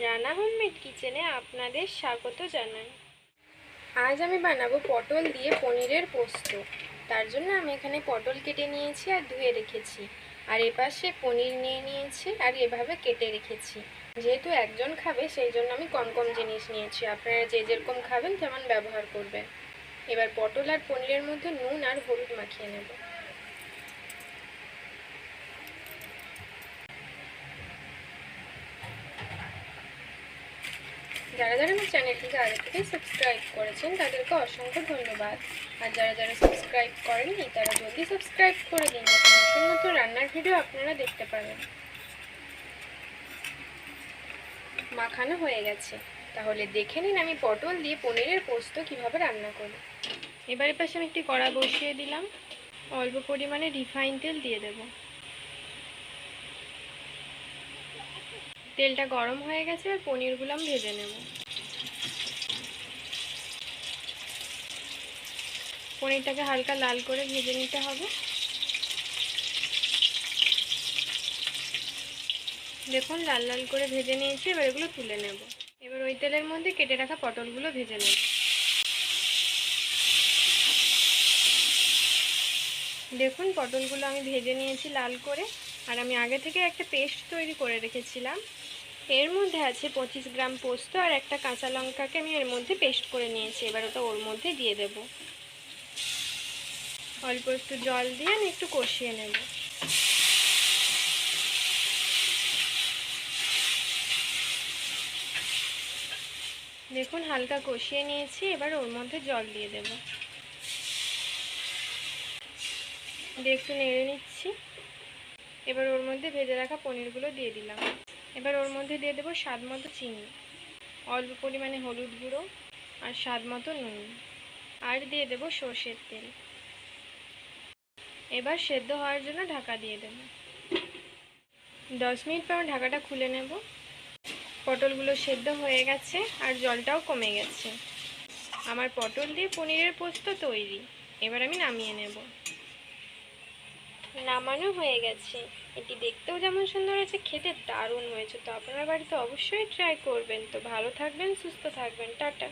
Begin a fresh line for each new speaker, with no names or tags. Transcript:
Rana homemade কিচেনে আপনাদের স্বাগত জানাই। আজ আমি বানাবো পটল দিয়ে পনিরের পোস্ত। তার জন্য আমি এখানে পটল কেটে নিয়েছি আর ধুয়ে রেখেছি, আর এপাশে পনির নিয়ে নিয়েছি আর এভাবে কেটে রেখেছি। যেহেতু একজন খাবে সেই জন্য আমি কম কম জিনিস নিয়েছি, আপনারা যে যেরকম খাবেন তেমন ব্যবহার করবেন। এবার পটল আর পনিরের মধ্যে নুন আর হলুদ মাখিয়ে নেব। যারা যারা আমার চ্যানেলটিকে আগে থেকে সাবস্ক্রাইব করেছেন তাদেরকে অসংখ্য ধন্যবাদ। আর যারা যারা সাবস্ক্রাইব করেননি তারা জলদি সাবস্ক্রাইব করে দিন, যাতে নতুন নতুন রান্নার ভিডিও আপনারা দেখতে পারেন। মাখানো হয়ে গেছে, তাহলে দেখে নিন আমি পটল দিয়ে পনিরের পোস্ত কিভাবে রান্না করি। এবারে পাশে আমি একটি কড়া বসিয়ে দিলাম, অল্প পরিমাণে রিফাইন তেল দিয়ে দেব। তেলটা গরম হয়ে গেছে আর পনিরগুলো আমি ভেজে নেব। পনিরটাকে হালকা লাল করে ভেজে নিতে হবে। দেখুন লাল লাল করে ভেজে নিয়েছি, এবার এগুলো তুলে নেব। এবার ওই তেলের মধ্যে কেটে রাখা পটলগুলো ভেজে নেব। দেখুন পটলগুলো আমি ভেজে নিয়েছি লাল করে, আর আমি আগে থেকে একটা পেস্ট তৈরি করে রেখেছিলাম। এর মধ্যে আছে 25 গ্রাম পোস্ত আর একটা কাঁচা লঙ্কাকে আমি এর মধ্যে পেস্ট করে নিয়েছি। এবার ওটা ওর মধ্যে দিয়ে দেব। অল্প একটু জল দিয়ে আমি একটু কষিয়ে নেব। দেখুন হালকা কষিয়ে নিয়েছি, এবার ওর মধ্যে জল দিয়ে দেব। দিয়ে একটু নেড়ে নিচ্ছি। এবার ওর মধ্যে ভেজে রাখা পনিরগুলো দিয়ে দিলাম। এবার ওর মধ্যে দিয়ে দেবো স্বাদ মতো চিনি, অল্প পরিমাণে হলুদ গুঁড়ো আর স্বাদ মতো নুন, আর দিয়ে দেবো সর্ষের তেল। এবার সেদ্ধ হওয়ার জন্য ঢাকা দিয়ে দেবো। 10 মিনিট পর ঢাকাটা খুলে নেব। পটলগুলো সেদ্ধ হয়ে গেছে আর জলটাও কমে গেছে। আমার পটল দিয়ে পনিরের পোস্ত তৈরি। এবার আমি নামিয়ে নেব। নামানো হয়ে গেছে। এটি দেখতেও যেমন সুন্দর হয়েছে, খেতে দারুণ হয়েছে। তো আপনারা বাড়িতে অবশ্যই ট্রাই করবেন। তো ভালো থাকবেন, সুস্থ থাকবেন, টাটা।